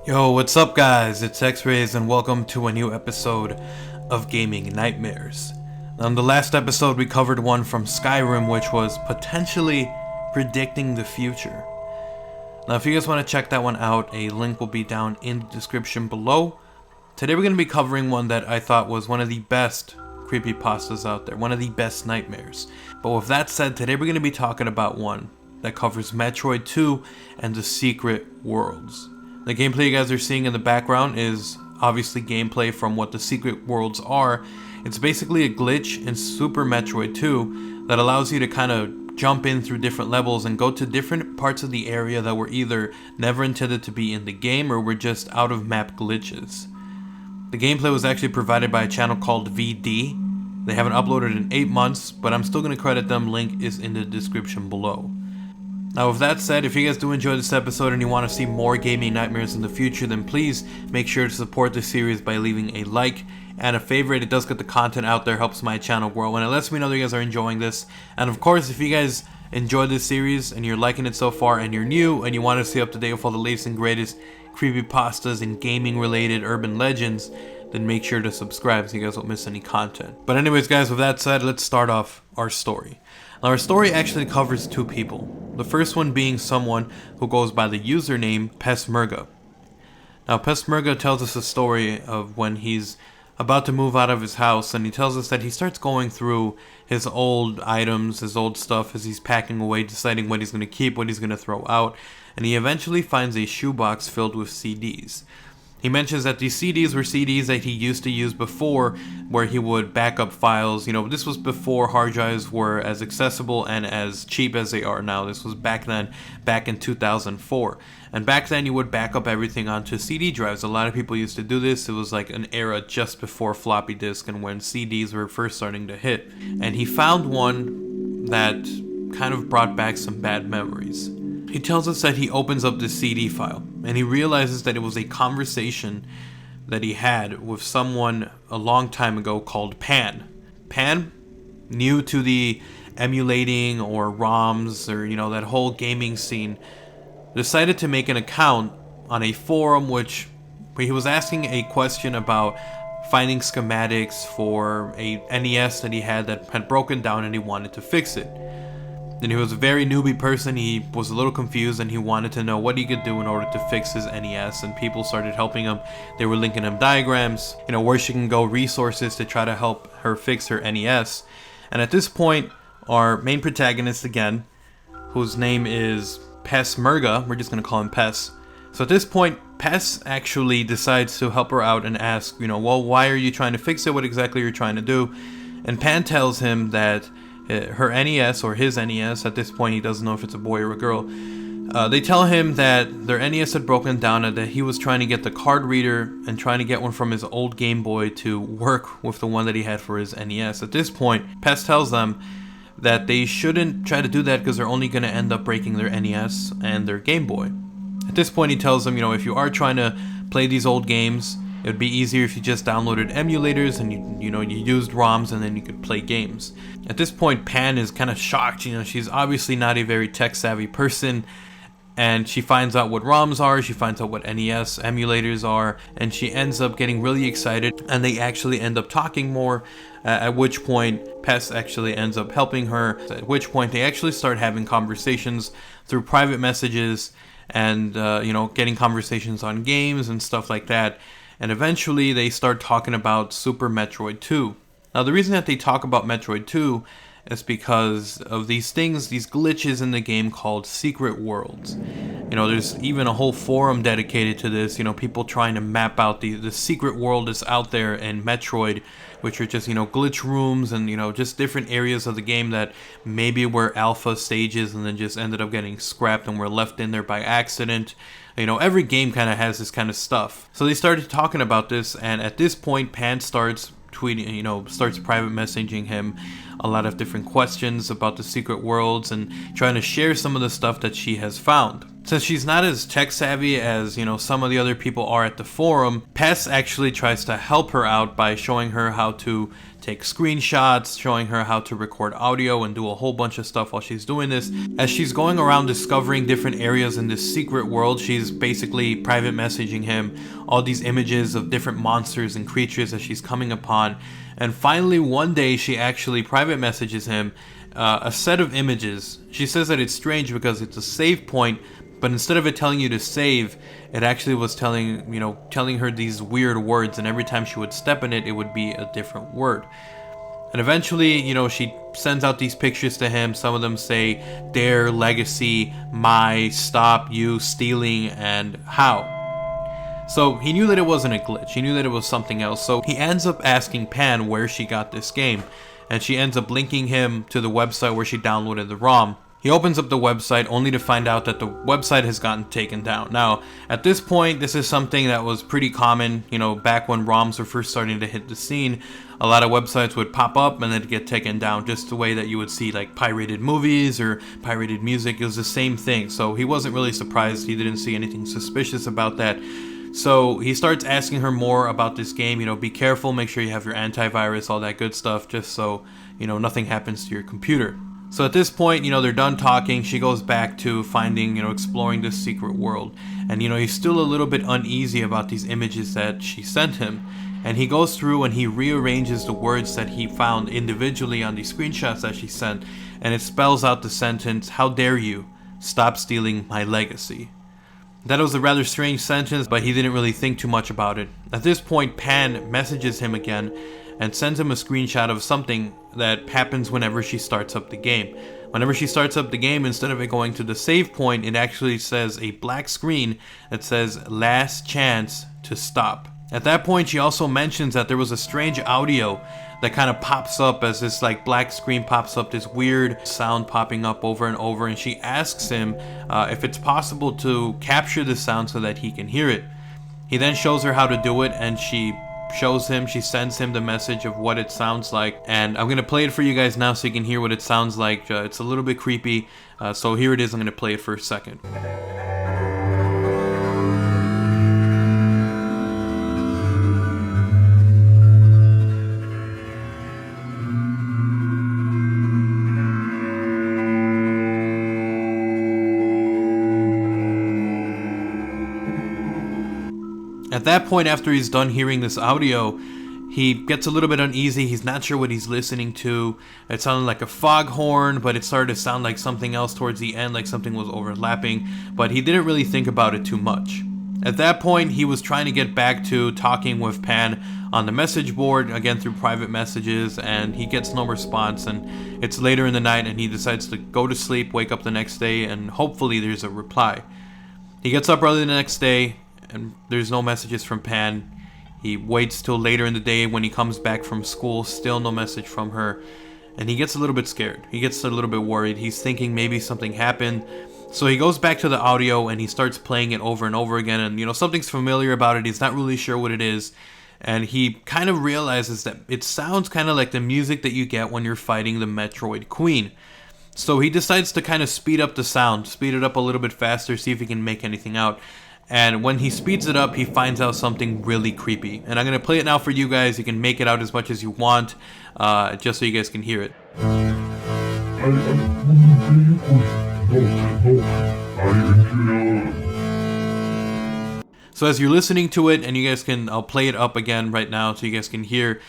Yo, what's up guys? It's XRAYZ and welcome to a new episode of Gaming Nightmares. On the last episode we covered one from Skyrim which was potentially predicting the future. Now if you guys want to check that one out, a link will be down in the description below. Today we're going to be covering one that I thought was one of the best creepypastas out there, one of the best nightmares. But with that said, today we're going to be talking about one that covers Metroid 2 and the Secret Worlds. The gameplay you guys are seeing in the background is obviously gameplay from what the Secret Worlds are. It's basically a glitch in Super Metroid 2 that allows you to kind of jump in through different levels and go to different parts of the area that were either never intended to be in the game or were just out of map glitches. The gameplay was actually provided by a channel called VD. They haven't uploaded in 8 months, but I'm still going to credit them. Link is in the description below. Now with that said, if you guys do enjoy this episode and you want to see more gaming nightmares in the future, then please make sure to support the series by leaving a like and a favorite. It does get the content out there, helps my channel grow, and it lets me know that you guys are enjoying this. And of course, if you guys enjoyed this series and you're liking it so far and you're new and you want to stay up to date with all the latest and greatest creepypastas and gaming related urban legends, then make sure to subscribe so you guys won't miss any content. But anyways guys, with that said, let's start off our story. Now our story actually covers two people. The first one being someone who goes by the username Peshmerga. Now Peshmerga tells us a story of when he's about to move out of his house, and he tells us that he starts going through his old items, his old stuff as he's packing away, deciding what he's going to keep, what he's going to throw out, and he eventually finds a shoebox filled with CDs. He mentions that these CDs were CDs that he used to use before, where he would back up files. You know, this was before hard drives were as accessible and as cheap as they are now. This was back then, back in 2004. And back then you would back up everything onto CD drives. A lot of people used to do this. It was like an era just before floppy disk and when CDs were first starting to hit. And he found one that kind of brought back some bad memories. He tells us that he opens up this CD file and he realizes that it was a conversation that he had with someone a long time ago called Pan. Pan, new to the emulating or ROMs or that whole gaming scene, decided to make an account on a forum where he was asking a question about finding schematics for a NES that he had that had broken down and he wanted to fix it. And he was a very newbie person. He was a little confused and he wanted to know what he could do in order to fix his NES, and people started helping him. They were linking him diagrams, where she can go, resources to try to help her fix her NES. And at this point, our main protagonist again, whose name is Peshmerga, we're just going to call him Pes. So at this point, Pes actually decides to help her out and ask, well, why are you trying to fix it? What exactly are you trying to do? And Pan tells him that her NES, or his NES, at this point he doesn't know if it's a boy or a girl, they tell him that their NES had broken down and that he was trying to get the card reader and trying to get one from his old Game Boy to work with the one that he had for his NES. At this point, Pes tells them that they shouldn't try to do that because they're only going to end up breaking their NES and their Game Boy. At this point he tells them, if you are trying to play these old games, it would be easier if you just downloaded emulators and you used ROMs and then you could play games. At this point, Pan is kind of shocked. She's obviously not a very tech savvy person, and she finds out what ROMs are, she finds out what NES emulators are, and she ends up getting really excited, and they actually end up talking more, at which point Pes actually ends up helping her, at which point they actually start having conversations through private messages and getting conversations on games and stuff like that. And eventually they start talking about Super Metroid 2. Now the reason that they talk about Metroid 2 is because of these things, these glitches in the game called Secret Worlds. There's even a whole forum dedicated to this, people trying to map out the secret world that's out there in Metroid, which are just, glitch rooms and, just different areas of the game that maybe were alpha stages and then just ended up getting scrapped and were left in there by accident. Every game kind of has this kind of stuff. So they started talking about this, and at this point, Pan starts tweeting, starts private messaging him a lot of different questions about the secret worlds and trying to share some of the stuff that she has found. Since she's not as tech savvy as, some of the other people are at the forum, Pes actually tries to help her out by showing her how to take screenshots showing her how to record audio and do a whole bunch of stuff while she's doing this. As she's going around discovering different areas in this secret world, she's basically private messaging him all these images of different monsters and creatures that she's coming upon. And finally one day she actually private messages him a set of images. She says that it's strange because it's a save point, but instead of it telling you to save, it actually was telling her these weird words, and every time she would step in it, it would be a different word. And eventually, she sends out these pictures to him. Some of them say dare, legacy, my, stop, you, stealing, and how. So he knew that it wasn't a glitch. He knew that it was something else. So he ends up asking Pan where she got this game, and she ends up linking him to the website where she downloaded the ROM. He opens up the website only to find out that the website has gotten taken down. Now, at this point, this is something that was pretty common, back when ROMs were first starting to hit the scene. A lot of websites would pop up and then get taken down, just the way that you would see like pirated movies or pirated music. It was the same thing. So he wasn't really surprised. He didn't see anything suspicious about that. So he starts asking her more about this game, be careful, make sure you have your antivirus, all that good stuff, just so, nothing happens to your computer. So at this point, they're done talking. She goes back to finding, exploring this secret world. And, he's still a little bit uneasy about these images that she sent him. And he goes through and he rearranges the words that he found individually on these screenshots that she sent. And it spells out the sentence, "How dare you? Stop stealing my legacy." That was a rather strange sentence, but he didn't really think too much about it. At this point, Pan messages him again and sends him a screenshot of something that happens whenever she starts up the game. Whenever she starts up the game, instead of it going to the save point, it actually says a black screen that says "Last chance to stop." At that point, she also mentions that there was a strange audio that kind of pops up as this like black screen pops up, this weird sound popping up over and over, and she asks him if it's possible to capture the sound so that he can hear it. He then shows her how to do it, and she sends him the message of what it sounds like, and I'm gonna play it for you guys now so you can hear what it sounds like. It's a little bit creepy, so here it is. I'm gonna play it for a second. At that point, after he's done hearing this audio, he gets a little bit uneasy. He's not sure what he's listening to. It sounded like a foghorn, but it started to sound like something else towards the end, like something was overlapping, but he didn't really think about it too much. At that point, he was trying to get back to talking with Pan on the message board, again through private messages, and he gets no response, and it's later in the night, and he decides to go to sleep, wake up the next day, and hopefully there's a reply. He gets up early the next day, and there's no messages from Pan. He waits till later in the day when he comes back from school, still no message from her, and he gets a little bit scared. He gets a little bit worried. He's thinking maybe something happened. So he goes back to the audio and he starts playing it over and over again, and something's familiar about it. He's not really sure what it is, and he kind of realizes that it sounds kind of like the music that you get when you're fighting the Metroid Queen. So he decides to kind of speed up the sound, speed it up a little bit faster, see if he can make anything out. And when he speeds it up, he finds out something really creepy. And I'm going to play it now for you guys. You can make it out as much as you want, just so you guys can hear it. So as you're listening to it, and you guys can, I'll play it up again right now so you guys can hear.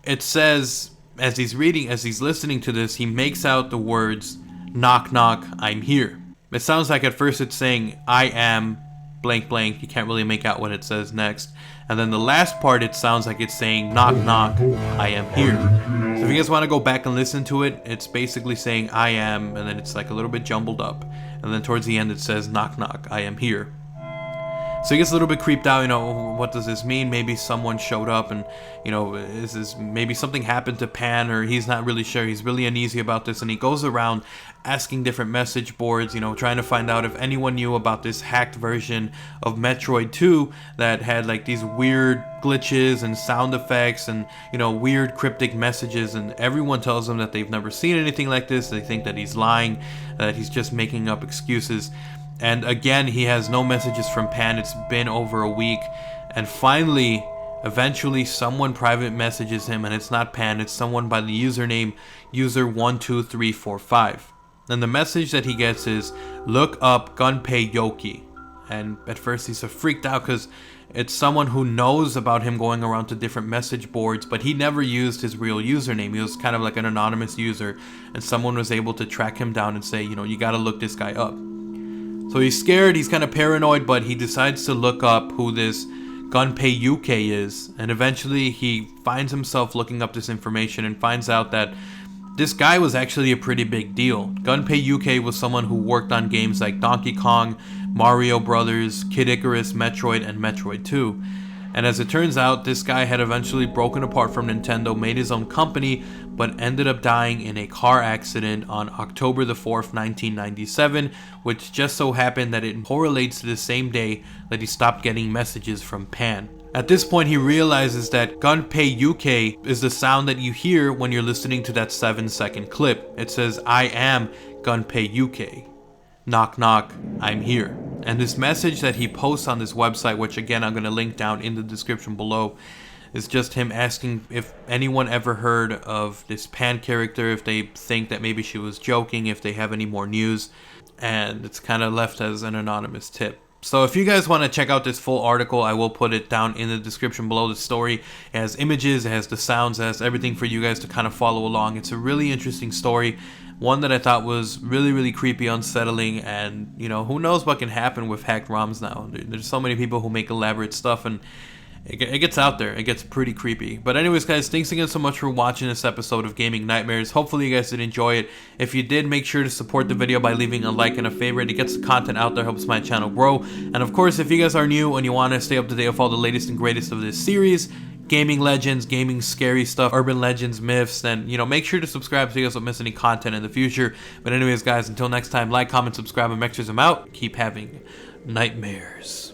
It says, as he's listening to this, he makes out the words, "Knock, knock, I'm here." It sounds like at first it's saying, "I am blank blank." You can't really make out what it says next. And then the last part, it sounds like it's saying, "Knock knock, I am here." So if you guys want to go back and listen to it, it's basically saying "I am," and then it's like a little bit jumbled up, and then towards the end it says, "Knock knock, I am here." So he gets a little bit creeped out, what does this mean? Maybe someone showed up and, is this, maybe something happened to Pan, or he's not really sure. He's really uneasy about this, and he goes around asking different message boards, trying to find out if anyone knew about this hacked version of Metroid 2 that had like these weird glitches and sound effects and, weird cryptic messages, and everyone tells him that they've never seen anything like this. They think that he's lying, that he's just making up excuses. And again, he has no messages from Pan. It's been over a week. And finally, Eventually, someone private messages him, and it's not Pan, it's someone by the username user12345. And the message that he gets is, "Look up Gunpei Yoki." And at first he's freaked out because it's someone who knows about him going around to different message boards, but he never used his real username. He was kind of like an anonymous user, and someone was able to track him down and say, you know, you gotta look this guy up. So he's scared, he's kind of paranoid, but he decides to look up who this Gunpei Yuke is, and eventually he finds himself looking up this information and finds out that this guy was actually a pretty big deal. Gunpei Yuke was someone who worked on games like Donkey Kong, Mario Brothers, Kid Icarus, Metroid, and Metroid 2. And as it turns out, this guy had eventually broken apart from Nintendo, made his own company, but ended up dying in a car accident on October the 4th, 1997, which just so happened that it correlates to the same day that he stopped getting messages from Pan. At this point, he realizes that Gunpei Yuke is the sound that you hear when you're listening to that 7-second clip. It says, "I am Gunpei Yuke. Knock knock, I'm here." And this message that he posts on this website, which again I'm going to link down in the description below, is just him asking if anyone ever heard of this Pan character, if they think that maybe she was joking, if they have any more news, and it's kind of left as an anonymous tip. So if you guys want to check out this full article, I will put it down in the description below. The story, it has images, it has the sounds, it has everything for you guys to kind of follow along. It's a really interesting story, one that I thought was really, really creepy, unsettling, and, you know, who knows what can happen with hacked ROMs now. There's so many people who make elaborate stuff, and it gets out there. It gets pretty creepy. But anyways, guys, thanks again so much for watching this episode of Gaming Nightmares. Hopefully you guys did enjoy it. If you did, make sure to support the video by leaving a like and a favorite. It gets the content out there, helps my channel grow. And of course, if you guys are new and you want to stay up to date with all the latest and greatest of this series, gaming legends, gaming scary stuff, urban legends, myths, then, you know, make sure to subscribe so you guys don't miss any content in the future. But anyways, guys, until next time, like, comment, subscribe, and make sure I'm out. Keep having nightmares.